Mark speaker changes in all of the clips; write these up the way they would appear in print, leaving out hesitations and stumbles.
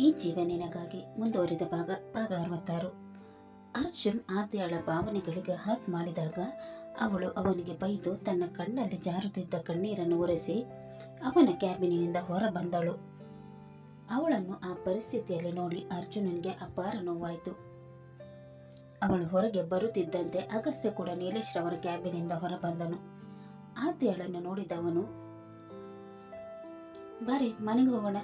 Speaker 1: ಈ ಜೀವ ನಿನಗಾಗಿ ಮುಂದುವರಿದ ಭಾಗ 66. ಅರ್ಜುನ್ ಆದ್ಯಾಳ ಭಾವನೆಗಳಿಗೆ ಹರ್ಟ್ ಮಾಡಿದಾಗ ಅವಳು ಅವನಿಗೆ ಬೈದು ತನ್ನ ಕಣ್ಣಲ್ಲಿ ಜಾರುತ್ತಿದ್ದ ಕಣ್ಣೀರನ್ನು ಒರೆಸಿ ಅವನ ಕ್ಯಾಬಿನಿನಿಂದ ಹೊರ ಬಂದಳು. ಅವಳನ್ನು ಆ ಪರಿಸ್ಥಿತಿಯಲ್ಲಿ ನೋಡಿ ಅರ್ಜುನನಿಗೆ ಅಪಾರ ನೋವಾಯಿತು. ಅವಳು ಹೊರಗೆ ಬರುತ್ತಿದ್ದಂತೆ ಅಗಸ್ತ್ಯ ಕೂಡ ನೀಲೇಶ್ ರವರ ಕ್ಯಾಬಿನಿಂದ ಹೊರ ಬಂದನು. ಆದ್ಯಾಳನ್ನು ನೋಡಿದವನು, ಬಾರೆ ಮನೆಗೆ ಹೋಗೋಣ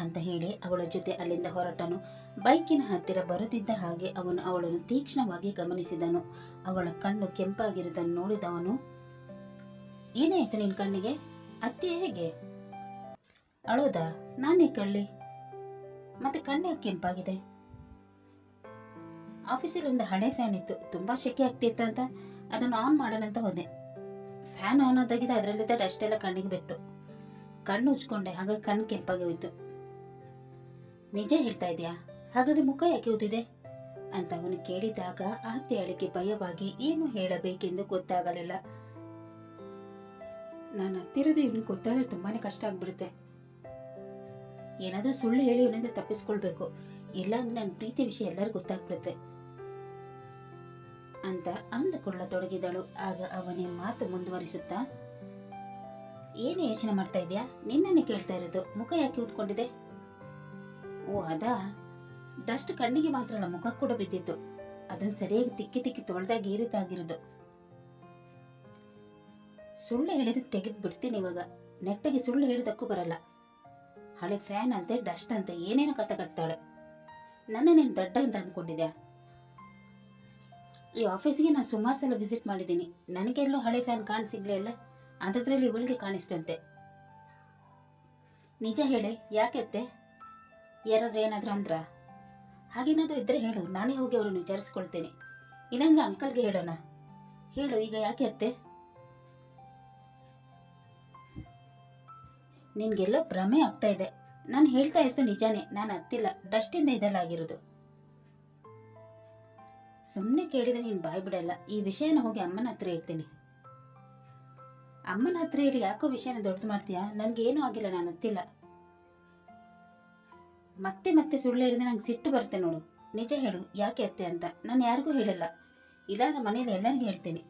Speaker 1: ಅಂತ ಹೇಳಿ ಅವಳ ಜೊತೆ ಅಲ್ಲಿಂದ ಹೊರಟನು. ಬೈಕಿನ ಹತ್ತಿರ ಬರುತ್ತಿದ್ದ ಹಾಗೆ ಅವನು ಅವಳನ್ನು ತೀಕ್ಷ್ಣವಾಗಿ ಗಮನಿಸಿದನು. ಅವಳ ಕಣ್ಣು ಕೆಂಪಾಗಿರುವುದನ್ನು ನೋಡಿದವನು, ಏನಾಯ್ತು ನಿನ್ ಕಣ್ಣಿಗೆ? ಅತ್ತೆ ಹೇಗೆ? ಅಳೋದಾ? ನಾನೇ ಕಳ್ಳಿ? ಮತ್ತೆ ಕಣ್ಣೆ ಕೆಂಪಾಗಿದೆ? ಆಫೀಸಲ್ಲಿ ಒಂದು ಹಳೆ ಫ್ಯಾನ್ ಇತ್ತು, ತುಂಬಾ ಶೆಕೆ ಆಗ್ತಿತ್ತು ಅಂತ ಅದನ್ನು ಆನ್ ಮಾಡೋಣ ಅಂತ ಹೋದೆ. ಫ್ಯಾನ್ ಆನ್ ಆದಾಗಿದೆ, ಅದರಲ್ಲಿದ್ದ ಡಸ್ಟ್ ಎಲ್ಲ ಕಣ್ಣಿಗೆ ಬಿತ್ತು. ಕಣ್ಣು ಉಜ್ಕೊಂಡೆ, ಹಾಗಾಗಿ ಕಣ್ಣು ಕೆಂಪಾಗಿ ಹೋಯ್ತು. ನಿಜ ಹೇಳ್ತಾ ಇದೆಯಾ? ಹಾಗಾದ್ರೆ ಮುಖ ಯಾಕೆ ಊದಿದೆ ಅಂತ ಅವನು ಕೇಳಿದಾಗ ಆತ್ಯಾಳಿಗೆ ಭಯವಾಗಿ ಏನು ಹೇಳಬೇಕೆಂದು ಗೊತ್ತಾಗಲಿಲ್ಲ. ನಾನು ಹತ್ತಿರೋದು ಇವನಿಗೆ ಗೊತ್ತಾದ್ರೆ ತುಂಬಾನೇ ಕಷ್ಟ ಆಗ್ಬಿಡುತ್ತೆ. ಏನಾದ್ರೂ ಸುಳ್ಳು ಹೇಳಿ ಇವನಿಂದ ತಪ್ಪಿಸ್ಕೊಳ್ಬೇಕು, ಇಲ್ಲಾಂದ್ರೆ ನನ್ನ ಪ್ರೀತಿ ವಿಷಯ ಎಲ್ಲರಿಗೂ ಗೊತ್ತಾಗ್ಬಿಡುತ್ತೆ ಅಂತ ಅಂದುಕೊಳ್ಳತೊಡಗಿದಳು. ಆಗ ಅವನೇ ಮಾತು ಮುಂದುವರಿಸುತ್ತಾ, ಏನೇ ಯೋಚನೆ ಮಾಡ್ತಾ ಇದೆಯಾ? ನಿನ್ನನ್ನೇ ಕೇಳ್ತಾ ಇರೋದು. ಮುಖ ಯಾಕೆ ಊದ್ಕೊಂಡಿದೆ? ಓ ಅದಾ, ಡಸ್ಟ್ ಕಣ್ಣಿಗೆ ಮಾತ್ರ ಅಲ್ಲ, ಮುಖ ಕೂಡ ಬಿದ್ದಿತ್ತು. ಅದನ್ನ ಸರಿಯಾಗಿ ತಿಕ್ಕಿ ತೊಳೆದಾಗ ಈ ರೀತಿ ಆಗಿರೋದು. ಸುಳ್ಳು ಹೇಳಿದ್ರೆ ತೆಗೆದು ಬಿಡ್ತೀನಿ ಇವಾಗ. ನೆಟ್ಟಗೆ ಸುಳ್ಳು ಹೇಳಿದಕ್ಕೂ ಬರಲ್ಲ. ಹಳೆ ಫ್ಯಾನ್ ಅಂತೆ, ಡಸ್ಟ್ ಅಂತೆ, ಏನೇನೋ ಕತೆ ಕಟ್ತಾಳೆ. ನನ್ನ ನೀನು ದಡ್ಡ ಅಂತ ಅಂದ್ಕೊಂಡಿದ್ಯಾ? ಈ ಆಫೀಸಿಗೆ ನಾನು ಸುಮಾರು ಸಲ ವಿಸಿಟ್ ಮಾಡಿದ್ದೀನಿ, ನನಗೆಲ್ಲೂ ಹಳೆ ಫ್ಯಾನ್ ಕಾಣಿಸಿಗ್ಲೇ ಇಲ್ಲ. ಅಂಥದ್ರಲ್ಲಿ ಇವಳಿಗೆ ಕಾಣಿಸ್ತಂತೆ. ನಿಜ ಹೇಳಿ, ಯಾಕೆತ್ತೆ? ಯಾರಾದ್ರೂ ಏನಾದರೂ ಅಂದ್ರ? ಹಾಗೇನಾದ್ರೂ ಇದ್ರೆ ಹೇಳು, ನಾನೇ ಹೋಗಿ ಅವರನ್ನು ವಿಚಾರಿಸ್ಕೊಳ್ತೇನೆ. ಇಲ್ಲಾಂದ್ರೆ ಅಂಕಲ್ಗೆ ಹೇಳೋಣ. ಹೇಳು ಈಗ, ಯಾಕೆ ಅತ್ತೆ? ನಿನ್ಗೆಲ್ಲೋ ಭ್ರಮೆ ಆಗ್ತಾ ಇದೆ. ನಾನು ಹೇಳ್ತಾ ಇರ್ತು ನಿಜಾನೇ, ನಾನು ಹತ್ತಿಲ್ಲ, ಡಸ್ಟಿಂದ ಇದೆಲ್ಲ ಆಗಿರೋದು. ಸುಮ್ಮನೆ ಕೇಳಿದ್ರೆ ನೀನು ಬಾಯ್ ಬಿಡಲ್ಲ. ಈ ವಿಷಯನ ಹೋಗಿ ಅಮ್ಮನ ಹತ್ರ ಹೇಳ್ತೀನಿ. ಅಮ್ಮನ ಹತ್ರ ಹೇಳಿ ಯಾಕೋ ವಿಷಯನ ದೊಡ್ಡದು ಮಾಡ್ತೀಯಾ? ನನಗೇನೂ ಆಗಿಲ್ಲ, ನಾನು ಹತ್ತಿಲ್ಲ. ಮತ್ತೆ ಮತ್ತೆ ಸುಳ್ಳು ಹೇಳಿದ್ರೆ ನಂಗೆ ಸಿಟ್ಟು ಬರುತ್ತೆ ನೋಡು. ನಿಜ ಹೇಳು, ಯಾಕೆ ಅತ್ತೆ ಅಂತ. ನಾನು ಯಾರಿಗೂ ಹೇಳಲ್ಲ, ಇಲ್ಲ ನಮ್ಮ ಮನೇಲಿ ಎಲ್ಲರಿಗೂ ಹೇಳ್ತೀನಿ.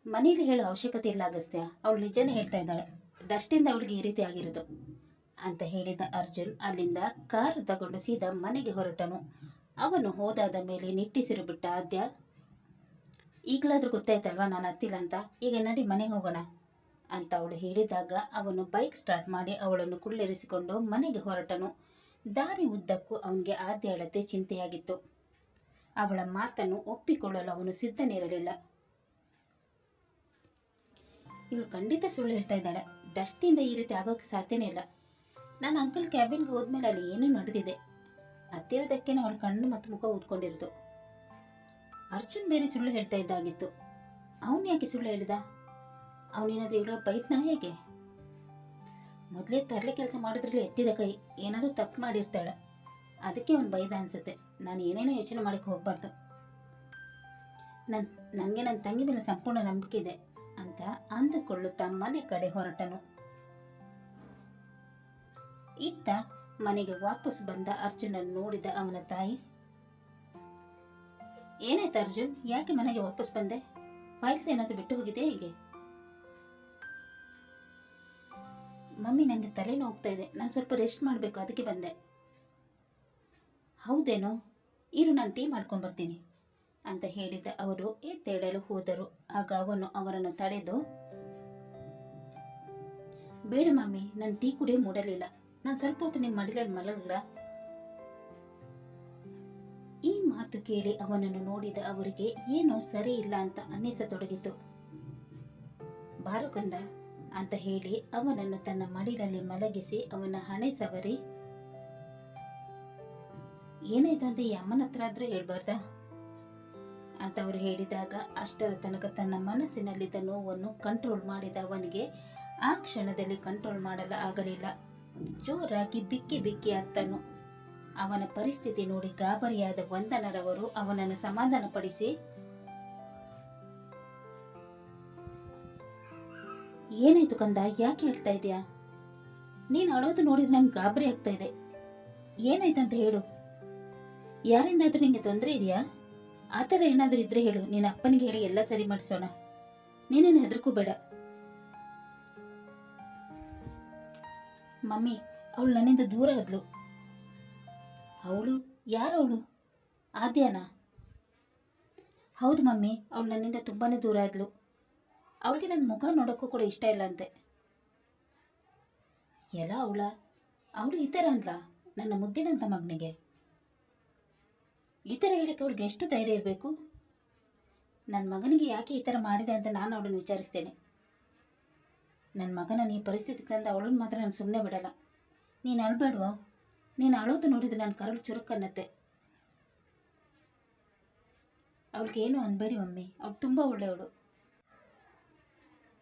Speaker 1: ಮನೇಲಿ ಹೇಳೋ ಅವಶ್ಯಕತೆ ಇಲ್ಲ ಅಗಸ್ತ್ಯ, ಅವಳು ನಿಜನೇ ಹೇಳ್ತಾ ಇದ್ದಾಳೆ. ಡಸ್ಟಿಂದ ಅವಳಿಗೆ ಈ ರೀತಿ ಆಗಿರೋದು ಅಂತ ಹೇಳಿದ ಅರ್ಜುನ್ ಅಲ್ಲಿಂದ ಕಾರ್ ತಗೊಂಡು ಸೀದಾ ಮನೆಗೆ ಹೊರಟನು. ಅವನು ಹೋದಾದ ಮೇಲೆ ನಿಟ್ಟಿಸಿರು ಬಿಟ್ಟ ಆದ್ಯ, ಈಗಲಾದ್ರೂ ಗೊತ್ತಾಯ್ತಲ್ವಾ ನಾನು ಹತ್ತಿಲ್ಲ ಅಂತ, ಈಗ ನಡಿ ಮನೆಗೆ ಹೋಗೋಣ ಅಂತ ಅವಳು ಹೇಳಿದಾಗ ಅವನು ಬೈಕ್ ಸ್ಟಾರ್ಟ್ ಮಾಡಿ ಅವಳನ್ನು ಕುಳ್ಳೆರಿಸಿಕೊಂಡು ಮನೆಗೆ ಹೊರಟನು. ದಾರಿ ಉದ್ದಕ್ಕೂ ಅವನಿಗೆ ಆದ್ಯಾಳತೆ ಚಿಂತೆಯಾಗಿತ್ತು. ಅವಳ ಮಾತನ್ನು ಒಪ್ಪಿಕೊಳ್ಳಲು ಅವನು ಸಿದ್ಧನಿರಲಿಲ್ಲ. ಇವಳು ಖಂಡಿತ ಸುಳ್ಳು ಹೇಳ್ತಾ ಇದ್ದಾಳೆ. ಡಸ್ಟಿಂದ ಈ ರೀತಿ ಆಗೋಕ್ಕೆ ಸಾಧ್ಯನೇ ಇಲ್ಲ. ನಾನು ಅಂಕಲ್ ಕ್ಯಾಬಿನ್ಗೆ ಹೋದ್ಮೇಲೆ ಅಲ್ಲಿ ಏನೂ ನಡೆದಿದೆ. ಹತ್ತಿರೋದಕ್ಕೆ ಅವಳ ಕಣ್ಣು ಮತ್ತು ಮುಖ ಊದ್ಕೊಂಡಿರೋದು. ಅರ್ಜುನ್ ಬೇರೆ ಸುಳ್ಳು ಹೇಳ್ತಾ ಇದ್ದಾಗಿತ್ತು. ಅವನು ಯಾಕೆ ಸುಳ್ಳು ಹೇಳಿದ? ಅವನೇನಾದ್ರೂ ಇವಳ ಬೈದ್ನ ಹೇಗೆ? ಮೊದಲೇ ತರಲೆ ಕೆಲಸ ಮಾಡೋದ್ರಲ್ಲಿ ಎತ್ತಿದ ಕೈ, ಏನಾದರೂ ತಪ್ಪು ಮಾಡಿರ್ತಾಳೆ, ಅದಕ್ಕೆ ಅವನು ಬೈದ ಅನ್ಸುತ್ತೆ. ನಾನು ಏನೇನೋ ಯೋಚನೆ ಮಾಡಕ್ಕೆ ಹೋಗ್ಬಾರ್ದು. ನನಗೆ ನನ್ನ ತಂಗಿ ಮೇಲೆ ಸಂಪೂರ್ಣ ನಂಬಿಕೆ ಇದೆ ಅಂತ ಅಂದುಕೊಳ್ಳುತ್ತಾ ಮನೆ ಕಡೆ ಹೊರಟನು. ಇತ್ತ ಮನೆಗೆ ವಾಪಸ್ ಬಂದ ಅರ್ಜುನನ್ನು ನೋಡಿದ ಅವನ ತಾಯಿ, ಏನಾಯ್ತು ಅರ್ಜುನ್, ಯಾಕೆ ಮನೆಗೆ ವಾಪಸ್ ಬಂದೆ? ಫೈಲ್ಸ್ ಏನಾದರೂ ಬಿಟ್ಟು ಹೋಗಿದೆ ಹೇಗೆ? ಮಮ್ಮಿ, ನನಗೆ ತಲೆನೋವು ಹೋಗ್ತಾ ಇದೆ, ನಾನು ಸ್ವಲ್ಪ ರೆಸ್ಟ್ ಮಾಡಬೇಕು, ಅದಕ್ಕೆ ಬಂದೆ. ಹೌದೇನೋ, ಇರು ನಾನು ಟೀ ಮಾಡ್ಕೊಂಡು ಬರ್ತೀನಿ ಅಂತ ಹೇಳಿದ ಅವರು ಎದ್ದೇಳಲು ಹೋದರು. ಆಗ ಅವನು ಅವರನ್ನು ತಡೆದು, ಬೇಡ ಮಮ್ಮಿ, ನಾನು ಟೀ ಕುಡಿಯೋ ಮೂಡಲಿಲ್ಲ, ನಾನು ಸ್ವಲ್ಪ ಹೊತ್ತು ನಿಮ್ಮ ಮಡಿಲಲ್ಲಿ ಮಲಗಲ್ಲ. ಈ ಮಾತು ಕೇಳಿ ಅವನನ್ನು ನೋಡಿದ ಅವರಿಗೆ ಏನೋ ಸರಿ ಇಲ್ಲ ಅಂತ ಅನ್ನಿಸತೊಡಗಿತು. ಬಾರು ಕಂದ ಅಂತ ಹೇಳಿ ಅವನನ್ನು ತನ್ನ ಮಡಿಲಲ್ಲಿ ಮಲಗಿಸಿ ಅವನ ಹಣೆ ಸವರಿ, ಏನಾಯ್ತು ಅಂತ ಈ ಅಮ್ಮನ ಹತ್ರ ಆದ್ರೂ ಹೇಳ್ಬಾರ್ದಾ ಅಂತ ಅವರು ಹೇಳಿದಾಗ ಅಷ್ಟರ ತನಕ ತನ್ನ ಮನಸ್ಸಿನಲ್ಲಿದ್ದ ನೋವನ್ನು ಕಂಟ್ರೋಲ್ ಮಾಡಿದ ಅವನಿಗೆ ಆ ಕ್ಷಣದಲ್ಲಿ ಕಂಟ್ರೋಲ್ ಮಾಡಲು ಆಗಲಿಲ್ಲ. ಜೋರಾಗಿ ಬಿಕ್ಕಿ ಬಿಕ್ಕಿ ಅತ್ತನು. ಅವನ ಪರಿಸ್ಥಿತಿ ನೋಡಿ ಗಾಬರಿಯಾದ ವಂದನರವರು ಅವನನ್ನು ಸಮಾಧಾನಪಡಿಸಿ, ಏನಾಯ್ತು ಕಂದ, ಯಾಕೆ ಹೇಳ್ತಾ ಇದೆಯಾ? ನೀನು ಅಳೋದು ನೋಡಿದ್ರೆ ನನ್ಗೆ ಗಾಬರಿ ಆಗ್ತಾ ಇದೆ. ಏನಾಯ್ತಂತ ಹೇಳು. ಯಾರಿಂದಾದ್ರೂ ನಿಂಗೆ ತೊಂದರೆ ಇದೆಯಾ? ಆ ಥರ ಏನಾದರೂ ಇದ್ರೆ ಹೇಳು, ನಿನ್ನ ಅಪ್ಪನಿಗೆ ಹೇಳಿ ಎಲ್ಲ ಸರಿ ಮಾಡಿಸೋಣ. ನೀನೇನು ಹೆದರ್ಕೋಬೇಡ. ಮಮ್ಮಿ, ಅವಳು ನನ್ನಿಂದ ದೂರ ಆದ್ಲು. ಅವಳು? ಯಾರವಳು? ಆದ್ಯಾನಾ? ಹೌದು ಮಮ್ಮಿ, ಅವಳು ನನ್ನಿಂದ ತುಂಬಾ ದೂರ ಆದ್ಲು. ಅವಳಿಗೆ ನನ್ನ ಮುಖ ನೋಡೋಕ್ಕೂ ಕೂಡ ಇಷ್ಟ ಇಲ್ಲ ಅಂತೆ. ಎಲ್ಲ ಅವಳು ಈ ಥರ ಅಂದ್ಲ ನನ್ನ ಮುದ್ದಿನಂತ ಮಗನಿಗೆ? ಈ ಥರ ಹೇಳಿಕ್ಕೆ ಅವಳಿಗೆ ಎಷ್ಟು ಧೈರ್ಯ ಇರಬೇಕು? ನನ್ನ ಮಗನಿಗೆ ಯಾಕೆ ಈ ಥರ ಮಾಡಿದೆ ಅಂತ ನಾನು ಅವಳನ್ನು ವಿಚಾರಿಸ್ತೇನೆ. ನನ್ನ ಮಗನ ಈ ಪರಿಸ್ಥಿತಿಗೆ ತಂದು ಅವಳನ್ನು ಮಾತ್ರ ನಾನು ಸುಮ್ಮನೆ ಬಿಡಲ್ಲ. ನೀನು ಅಳಬೇಡ್ವೋ? ನೀನು ಅಳೋದು ನೋಡಿದ್ರೆ ನನ್ನ ಕರಳು ಚುರುಕನ್ನತ್ತೆ. ಅವಳಿಗೇನು ಅನ್ಬೇಡಿ ಮಮ್ಮಿ, ಅವಳು ತುಂಬ ಒಳ್ಳೆಯವಳು.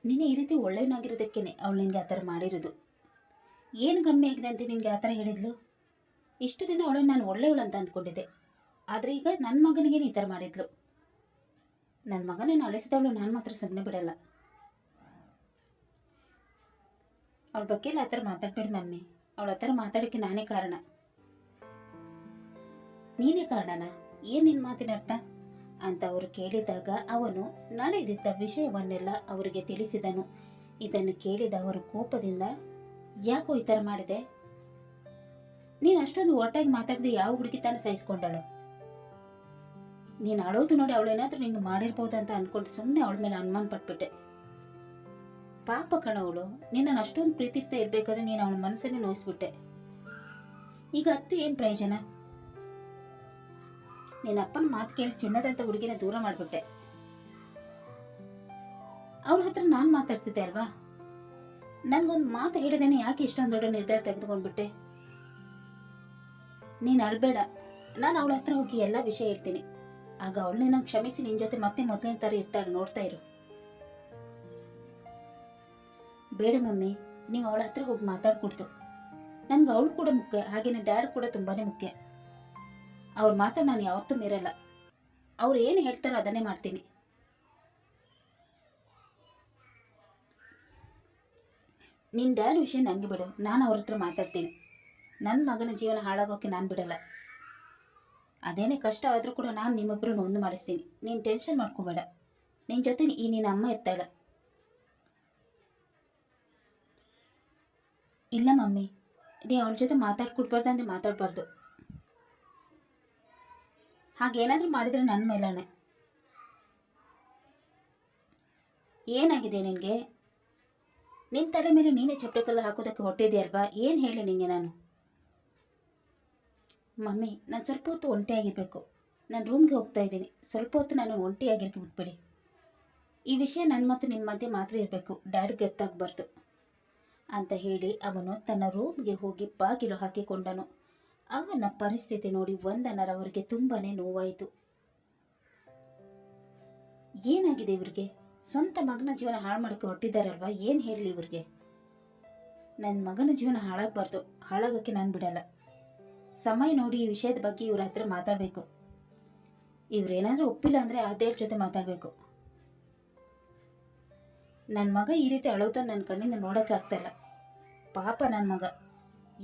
Speaker 1: ನೀನು ಈ ರೀತಿ ಒಳ್ಳೆಯವನಾಗಿರೋದಕ್ಕೇನೆ ಅವಳು ನಿನಗೆ ಆ ಥರ ಮಾಡಿರೋದು. ಏನು ಕಮ್ಮಿ ಆಗಿದೆ ಅಂತ ನಿನಗೆ ಆ ಥರ ಹೇಳಿದ್ಲು? ಇಷ್ಟು ದಿನ ಅವಳನ್ನು ನಾನು ಒಳ್ಳೆಯವಳು ಅಂತ ಅಂದ್ಕೊಂಡಿದ್ದೆ. ಆದರೆ ಈಗ ನನ್ನ ಮಗನಿಗೇನು ಈ ಥರ ಮಾಡಿದ್ಲು. ನನ್ನ ಮಗನನ್ನು ಅಳಿಸಿದವಳು ನಾನು ಮಾತ್ರ ಸುಮ್ಮನೆ ಬಿಡಲ್ಲ. ಅವಳ ಬಗ್ಗೆ ಎಲ್ಲ ಆ ಥರ ಮಾತಾಡಬೇಡಿ ಮಮ್ಮಿ. ಅವಳ ಆ ಥರ ಮಾತಾಡೋಕ್ಕೆ ನಾನೇ ಕಾರಣ. ನೀನೇ ಕಾರಣನಾ? ಏನು ನಿನ್ನ ಮಾತಿನ ಅರ್ಥ ಅಂತ ಅವರು ಕೇಳಿದಾಗ ಅವನು ನಡೆದಿದ್ದ ವಿಷಯವನ್ನೆಲ್ಲ ಅವರಿಗೆ ತಿಳಿಸಿದನು. ಇದನ್ನು ಕೇಳಿದ ಅವರು ಕೋಪದಿಂದ, ಯಾಕೋ ಈ ಥರ ಮಾಡಿದೆ? ನೀನು ಅಷ್ಟೊಂದು ಒಟ್ಟಾಗಿ ಮಾತಾಡಿದೆ ಯಾವ ಹುಡುಗಿ ತಾನೇ ಸಹಿಸ್ಕೊಂಡಳು? ನೀನು ಅಳೋದು ನೋಡಿ ಅವಳೇನಾದ್ರೂ ನಿಂಗೆ ಮಾಡಿರ್ಬೋದು ಅಂತ ಅಂದ್ಕೊಂಡು ಸುಮ್ಮನೆ ಅವಳ ಮೇಲೆ ಅನುಮಾನ ಪಟ್ಬಿಟ್ಟೆ. ಪಾಪ ಕಣವಳು, ನಿನ್ನನ್ನು ಅಷ್ಟೊಂದು ಪ್ರೀತಿಸ್ತಾ ಇರ್ಬೇಕಾದ್ರೆ ನೀನು ಅವಳ ಮನಸ್ಸನ್ನೇ ನೋಯಿಸ್ಬಿಟ್ಟೆ. ಈಗ ಹತ್ತು ಏನು ಪ್ರಯೋಜನ? ನಿನ್ನ ಅಪ್ಪನ ಮಾತು ಕೇಳಿ ಚಿನ್ನದಂತ ಹುಡುಗಿನ ದೂರ ಮಾಡಿಬಿಟ್ಟೆ. ಅವ್ರ ಹತ್ರ ನಾನು ಮಾತಾಡ್ತಿದ್ದೆ ಅಲ್ವಾ? ನನ್ಗೊಂದು ಮಾತು ಹೇಳಿದೇನೆ ಯಾಕೆ ಇಷ್ಟೊಂದು ದೊಡ್ಡ ನಿರ್ಧಾರ ತೆಗೆದುಕೊಂಡ್ಬಿಟ್ಟೆ? ನೀನು ಅಳ್ಬೇಡ, ನಾನು ಅವಳ ಹತ್ರ ಹೋಗಿ ಎಲ್ಲ ವಿಷಯ ಹೇಳ್ತೀನಿ. ಆಗ ಅವಳನ್ನೇ ನಾನು ಕ್ಷಮಿಸಿ ನಿನ್ನ ಜೊತೆ ಮತ್ತೆ ಮೊದಲಿನ ಥರ ಇರ್ತಾಳೆ, ನೋಡ್ತಾ ಇರು. ಬೇಡ ಮಮ್ಮಿ, ನೀವು ಅವಳ ಹತ್ರ ಹೋಗಿ ಮಾತಾಡ್ಕೊಡ್ತು. ನನ್ಗೆ ಅವಳು ಕೂಡ ಮುಖ್ಯ, ಹಾಗೇನೆ ಡ್ಯಾಡ್ ಕೂಡ ತುಂಬಾನೇ ಮುಖ್ಯ. ಅವ್ರ ಮಾತ್ರ ನಾನು ಯಾವತ್ತೂ ಮೀರಲ್ಲ. ಅವ್ರು ಏನು ಹೇಳ್ತಾರೋ ಅದನ್ನೇ ಮಾಡ್ತೀನಿ. ನಿನ್ನ ಡ್ಯಾಡ್ ವಿಷಯ ನನಗೆ ಬಿಡು, ನಾನು ಅವ್ರ ಹತ್ರ ಮಾತಾಡ್ತೀನಿ. ನನ್ನ ಮಗನ ಜೀವನ ಹಾಳಾಗೋಕೆ ನಾನು ಬಿಡಲ್ಲ. ಅದೇನೇ ಕಷ್ಟ ಆದರೂ ಕೂಡ ನಾನು ನಿಮ್ಮೊಬ್ಬರನ್ನು ಒಂದು ಮಾಡಿಸ್ತೀನಿ. ನೀನು ಟೆನ್ಷನ್ ಮಾಡ್ಕೋಬೇಡ. ನಿನ್ನ ಜೊತೆ ನಿನ್ನ ಅಮ್ಮ ಇರ್ತಾಳೆ. ಇಲ್ಲ ಮಮ್ಮಿ, ನೀವು ಅವಳ ಜೊತೆ ಮಾತಾಡ್ಕೊಡ್ಬಾರ್ದು ಅಂದರೆ ಮಾತಾಡಬಾರ್ದು. ಹಾಗೇನಾದರೂ ಮಾಡಿದರೆ ನನ್ನ ಮೇಲಾನೆ. ಏನಾಗಿದೆ ನಿನಗೆ? ನಿನ್ನ ತಲೆ ಮೇಲೆ ನೀನೇ ಚಪ್ಪಟೆ ಕಲ್ಲು ಹಾಕೋದಕ್ಕೆ ಹೊಟ್ಟಿದೆಯಲ್ವಾ? ಏನು ಹೇಳಿ ನಿನಗೆ ನಾನು? ಮಮ್ಮಿ, ನಾನು ಸ್ವಲ್ಪ ಹೊತ್ತು ಒಂಟಿಯಾಗಿರಬೇಕು. ನಾನು ರೂಮ್ಗೆ ಹೋಗ್ತಾ ಇದ್ದೀನಿ. ಸ್ವಲ್ಪ ಹೊತ್ತು ನಾನು ಒಂಟಿಯಾಗಿರ್ಕೆ ಬಿಟ್ಬಿಡಿ. ಈ ವಿಷಯ ನನ್ನ ಮತ್ತು ನಿಮ್ಮ ಮಧ್ಯೆ ಮಾತ್ರ ಇರಬೇಕು, ಡ್ಯಾಡ್ಗೆ ಗೊತ್ತಾಗಬಾರ್ದು ಅಂತ ಹೇಳಿ ಅವನು ತನ್ನ ರೂಮ್ಗೆ ಹೋಗಿ ಬಾಗಿಲು ಹಾಕಿಕೊಂಡನು. ಅವನ ಪರಿಸ್ಥಿತಿ ನೋಡಿ ವಂದನರವರಿಗೆ ತುಂಬಾ ನೋವಾಯಿತು. ಏನಾಗಿದೆ ಇವ್ರಿಗೆ? ಸ್ವಂತ ಮಗನ ಜೀವನ ಹಾಳು ಮಾಡೋಕ್ಕೆ ಹೊಟ್ಟಿದ್ದಾರಲ್ವಾ? ಏನು ಹೇಳಲಿ ಇವ್ರಿಗೆ? ನನ್ನ ಮಗನ ಜೀವನ ಹಾಳಾಗಬಾರ್ದು, ಹಾಳಾಗೋಕ್ಕೆ ನಾನು ಬಿಡಲ್ಲ. ಸಮಯ ನೋಡಿ ಈ ವಿಷಯದ ಬಗ್ಗೆ ಇವ್ರ ಹತ್ರ ಮಾತಾಡಬೇಕು. ಇವ್ರೇನಾದರೂ ಒಪ್ಪಿಲ್ಲ ಅಂದರೆ ಆದೇವ್ರ ಜೊತೆ ಮಾತಾಡಬೇಕು. ನನ್ನ ಮಗ ಈ ರೀತಿ ಅಳೋದನ್ನು ನನ್ನ ಕಣ್ಣಿಂದ ನೋಡೋಕ್ಕೆ ಆಗ್ತಾಯಿಲ್ಲ. ಪಾಪ ನನ್ನ ಮಗ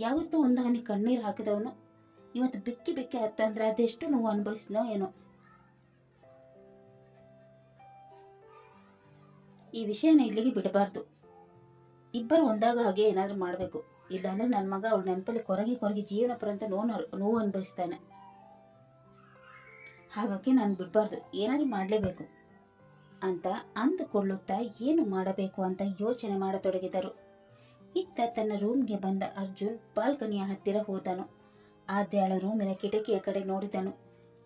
Speaker 1: ಯಾವತ್ತೂ ಒಂದು ಹನಿ ಕಣ್ಣೀರು ಹಾಕಿದವನು ಇವತ್ತು ಬಿಕ್ಕಿ ಬಿಕ್ಕಿ ಹತ್ತಂದ್ರೆ ಅದೆಷ್ಟು ನೋವು ಅನುಭವಿಸಿದ್ನೋ ಏನೋ. ಈ ವಿಷಯನ ಇಲ್ಲಿಗೆ ಬಿಡಬಾರ್ದು. ಇಬ್ಬರು ಒಂದಾಗ ಹಾಗೆ ಏನಾದರೂ ಮಾಡಬೇಕು. ಇಲ್ಲಾಂದ್ರೆ ನನ್ನ ಮಗ ಅವಳ ನೆನಪಲ್ಲಿ ಕೊರಗಿ ಜೀವನ ಪರ್ಯಂತ ನೋವು ಅನುಭವಿಸ್ತಾನೆ. ಹಾಗಾಗಿ ನಾನು ಬಿಡಬಾರ್ದು, ಏನಾದರೂ ಮಾಡಲೇಬೇಕು ಅಂತ ಅಂದುಕೊಳ್ಳುತ್ತಾ ಏನು ಮಾಡಬೇಕು ಅಂತ ಯೋಚನೆ ಮಾಡತೊಡಗಿದರು. ಇತ್ತ ತನ್ನ ರೂಮ್ಗೆ ಬಂದ ಅರ್ಜುನ್ ಬಾಲ್ಕನಿಯ ಹತ್ತಿರ ಹೋದನು. ಆದ್ಯಾಳ ರೂಮಿನ ಕಿಟಕಿಯ ಕಡೆ ನೋಡಿದನು.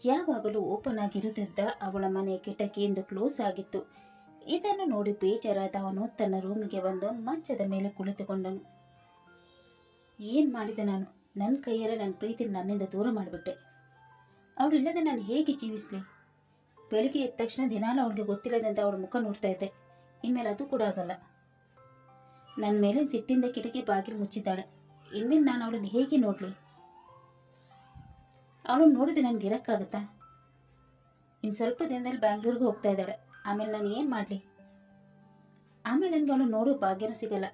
Speaker 1: ಯಾವಾಗಲೂ ಓಪನ್ ಆಗಿರುತ್ತಿದ್ದ ಅವಳ ಮನೆಯ ಕಿಟಕಿ ಇಂದು ಕ್ಲೋಸ್ ಆಗಿತ್ತು. ಇದನ್ನು ನೋಡಿ ಬೇಜಾರಾದ ಅವನು ತನ್ನ ರೂಮಿಗೆ ಬಂದು ಮಂಚದ ಮೇಲೆ ಕುಳಿತುಕೊಂಡನು. ಏನು ಮಾಡಿದೆ ನಾನು? ನನ್ನ ಕೈಯಲ್ಲೇ ನನ್ನ ಪ್ರೀತಿ ನನ್ನಿಂದ ದೂರ ಮಾಡಿಬಿಟ್ಟೆ. ಅವಳಿಲ್ಲದೆ ನಾನು ಹೇಗೆ ಜೀವಿಸಲಿ? ಬೆಳಿಗ್ಗೆ ಎದ್ದ ತಕ್ಷಣ ದಿನಾಲು ಅವಳಿಗೆ ಗೊತ್ತಿಲ್ಲದಂತೆ ಅವಳ ಮುಖ ನೋಡ್ತಾ ಇದ್ದೆ. ಇನ್ಮೇಲೆ ಅದು ಕೂಡ ಆಗಲ್ಲ. ನನ್ನ ಮೇಲೆ ಸಿಟ್ಟಿಂದ ಕಿಟಕಿ ಬಾಗಿಲು ಮುಚ್ಚಿದ್ದಾಳೆ. ಇನ್ಮೇಲೆ ನಾನು ಅವಳನ್ನು ಹೇಗೆ ನೋಡಲಿ? ಅವಳನ್ನು ನೋಡಿದ್ರೆ ನನಗೆ ಇರೋಕ್ಕಾಗತ್ತಾ? ಇನ್ನು ಸ್ವಲ್ಪ ದಿನದಲ್ಲಿ ಬ್ಯಾಂಗ್ಳೂರ್ಗೆ ಹೋಗ್ತಾ ಇದ್ದಾಳೆ. ಆಮೇಲೆ ನಾನು ಏನು ಮಾಡಲಿ? ಆಮೇಲೆ ನನಗೆ ಅವಳು ನೋಡೋ ಭಾಗ್ಯನೂ ಸಿಗಲ್ಲ.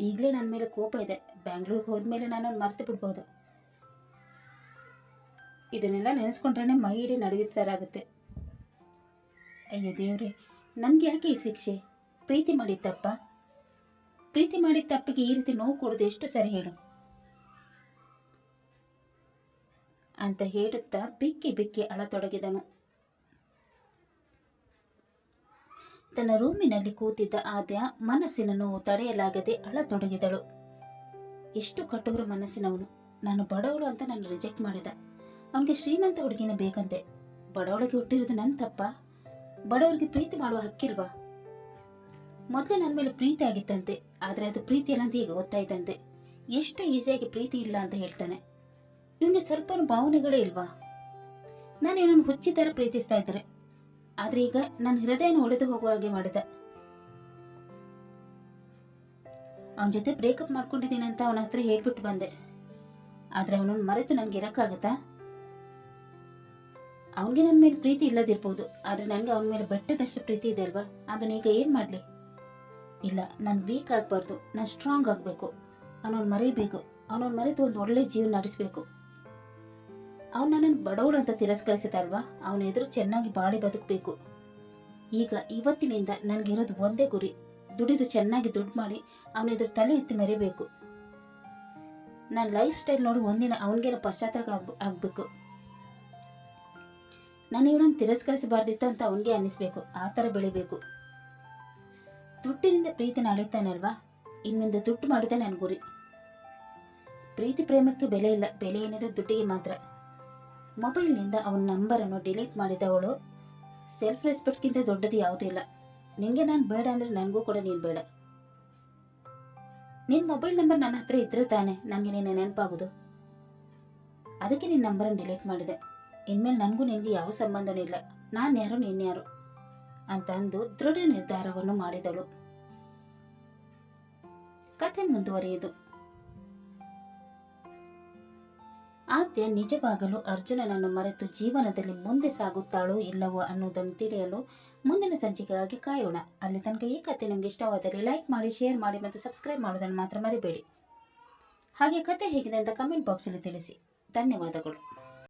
Speaker 1: ಈಗಲೇ ನನ್ನ ಮೇಲೆ ಕೋಪ ಇದೆ. ಬ್ಯಾಂಗ್ಳೂರಿಗೆ ಹೋದ್ಮೇಲೆ ನಾನು ಮರ್ತು ಬಿಡ್ಬೋದು. ಇದನ್ನೆಲ್ಲ ನೆನೆಸ್ಕೊಂಡ್ರೆ ಮೈ ಇಡೀ ನಡುಗಿದ ಥರ ಆಗುತ್ತೆ. ಅಯ್ಯೋ ದೇವ್ರೆ, ನನಗೆ ಯಾಕೆ ಈ ಶಿಕ್ಷೆ? ಪ್ರೀತಿ ಮಾಡಿದ ತಪ್ಪ? ಪ್ರೀತಿ ಮಾಡಿದ ತಪ್ಪಿಗೆ ಈ ರೀತಿ ನೋವು ಕೊಡೋದು ಎಷ್ಟು ಸರಿ ಹೇಳು ಅಂತ ಹೇಳುತ್ತಾ ಬಿಕ್ಕಿ ಬಿಕ್ಕಿ ಅಳತೊಡಗಿದನು. ತನ್ನ ರೂಮಿನಲ್ಲಿ ಕೂತಿದ್ದ ಆದ್ಯ ಮನಸ್ಸಿನ ನೋವು ತಡೆಯಲಾಗದೆ ಅಳತೊಡಗಿದಳು. ಎಷ್ಟು ಕಠೋರ ಮನಸ್ಸಿನವನು. ನಾನು ಬಡವಳು ಅಂತ ನಾನು ರಿಜೆಕ್ಟ್ ಮಾಡಿದ. ಅವನಿಗೆ ಶ್ರೀಮಂತ ಹುಡುಗಿನ ಬೇಕಂತೆ. ಬಡವಳಿಗೆ ಹುಟ್ಟಿರೋದು ನನ್ನ ತಪ್ಪ? ಬಡವರಿಗೆ ಪ್ರೀತಿ ಮಾಡುವ ಹಕ್ಕಿಲ್ವಾ? ಮೊದಲು ನನ್ನ ಮೇಲೆ ಪ್ರೀತಿ ಆಗಿತ್ತಂತೆ, ಆದರೆ ಅದು ಪ್ರೀತಿ ಅಲ್ಲ ಅಂತ ಈಗ ಗೊತ್ತಾಯ್ತಂತೆ. ಎಷ್ಟು ಈಸಿಯಾಗಿ ಪ್ರೀತಿ ಇಲ್ಲ ಅಂತ ಹೇಳ್ತಾನೆ. ಇವನಿಗೆ ಸ್ವಲ್ಪ ಭಾವನೆಗಳೇ ಇಲ್ವಾ? ನಾನು ಇವನನ್ನು ಹುಚ್ಚಿ ಥರ ಪ್ರೀತಿಸ್ತಾ ಇದ್ದಾರೆ, ಆದರೆ ಈಗ ನನ್ನ ಹೃದಯನ ಒಡೆದು ಹೋಗುವ ಹಾಗೆ ಮಾಡಿದ. ಅವನ ಜೊತೆ ಬ್ರೇಕಪ್ ಮಾಡ್ಕೊಂಡಿದ್ದೀನಿ ಅಂತ ಅವನ ಹತ್ರ ಹೇಳ್ಬಿಟ್ಟು ಬಂದೆ, ಆದರೆ ಅವನನ್ನು ಮರೆತು ನನಗೆ ಇರೋಕ್ಕಾಗತ್ತಾ? ಅವನಿಗೆ ನನ್ನ ಮೇಲೆ ಪ್ರೀತಿ ಇಲ್ಲದಿರ್ಬೋದು, ಆದರೆ ನನಗೆ ಅವನ ಮೇಲೆ ಬೆಟ್ಟದಷ್ಟು ಪ್ರೀತಿ ಇದೆ ಅಲ್ವಾ? ಅದನ್ನ ಈಗ ಏನು ಮಾಡಲಿ? ಇಲ್ಲ, ನಾನು ವೀಕ್ ಆಗಬಾರ್ದು, ನಾನು ಸ್ಟ್ರಾಂಗ್ ಆಗಬೇಕು. ಅವನನ್ನು ಮರೀಬೇಕು. ಅವನನ್ನು ಮರೆತು ಒಂದು ಒಳ್ಳೆ ಜೀವನ ನಡೆಸಬೇಕು. ಅವನು ನನ್ನನ್ನು ಬಡವಳು ಅಂತ ತಿರಸ್ಕರಿಸಿದಲ್ವಾ? ಅವನ ಎದುರು ಚೆನ್ನಾಗಿ ಬಾಳಿ ಬದುಕಬೇಕು. ಈಗ ಇವತ್ತಿನಿಂದ ನನಗಿರೋದು ಒಂದೇ ಗುರಿ, ದುಡಿದು ಚೆನ್ನಾಗಿ ದುಡ್ಡು ಮಾಡಿ ಅವನ ಎದುರು ತಲೆ ಎತ್ತಿ ಮೆರಿಬೇಕು. ನನ್ನ ಲೈಫ್ ಸ್ಟೈಲ್ ನೋಡಿ ಒಂದಿನ ಅವನಿಗೇನೋ ಪಶ್ಚಾತ್ತಾಪ ಆಗಬೇಕು. ನಾನು ಇವಳನ್ನು ತಿರಸ್ಕರಿಸಬಾರ್ದಿತ್ತು ಅಂತ ಅವನಿಗೆ ಅನ್ನಿಸ್ಬೇಕು. ಆ ಥರ ಬೆಳಿಬೇಕು. ದುಡ್ಡಿನಿಂದ ಪ್ರೀತಿನ ಅಳಿತಾನಲ್ವಾ? ಇನ್ಮಿಂದ ದುಡ್ಡು ಮಾಡೋದೇ ನನ್ನ ಗುರಿ. ಪ್ರೀತಿ ಪ್ರೇಮಕ್ಕೆ ಬೆಲೆ ಇಲ್ಲ, ಬೆಲೆ ಏನಿದೆ ದುಡ್ಡಿಗೆ ಮಾತ್ರ. ಮೊಬೈಲ್ನಿಂದ ಅವನ ನಂಬರನ್ನು ಡಿಲೀಟ್ ಮಾಡಿದವಳು ಸೆಲ್ಫ್ ರೆಸ್ಪೆಕ್ಟ್ಗಿಂತ ದೊಡ್ಡದು ಯಾವುದೂ ಇಲ್ಲ. ನಿನಗೆ ನಾನು ಬೇಡ ಅಂದರೆ ನನಗೂ ಕೂಡ ನೀನು ಬೇಡ. ನಿನ್ನ ಮೊಬೈಲ್ ನಂಬರ್ ನನ್ನ ಹತ್ರ ಇದ್ರೆ ತಾನೆ ನನಗೆ ನೀನು ನೆನಪಾಗೋದು. ಅದಕ್ಕೆ ನಿನ್ನ ನಂಬರನ್ನು ಡಿಲೀಟ್ ಮಾಡಿದೆ. ಇನ್ಮೇಲೆ ನನಗೂ ನಿನಗೆ ಯಾವ ಸಂಬಂಧನೂ ಇಲ್ಲ. ನಾನು ಯಾರು, ನೀನು ಯಾರು ಅಂತಂದು ದೃಢ ನಿರ್ಧಾರವನ್ನು ಮಾಡಿದಳು. ಕಥೆ ಮುಂದುವರಿಯಿತು. ಆದ್ಯ ನಿಜವಾಗಲೂ ಅರ್ಜುನನನ್ನು ಮರೆತು ಜೀವನದಲ್ಲಿ ಮುಂದೆ ಸಾಗುತ್ತಾಳೋ ಇಲ್ಲವೋ ಅನ್ನೋದನ್ನು ತಿಳಿಯಲು ಮುಂದಿನ ಸಂಚಿಕೆಗಾಗಿ ಕಾಯೋಣ. ಅಲ್ಲಿ ತನಕ ಈ ಕಥೆ ನಿಮಗೆ ಇಷ್ಟವಾದಲ್ಲಿ ಲೈಕ್ ಮಾಡಿ, ಶೇರ್ ಮಾಡಿ ಮತ್ತು ಸಬ್ಸ್ಕ್ರೈಬ್ ಮಾಡೋದನ್ನು ಮಾತ್ರ ಮರಿಬೇಡಿ. ಹಾಗೆ ಕಥೆ ಹೇಗಿದೆ ಅಂತ ಕಮೆಂಟ್ ಬಾಕ್ಸಲ್ಲಿ ತಿಳಿಸಿ. ಧನ್ಯವಾದಗಳು.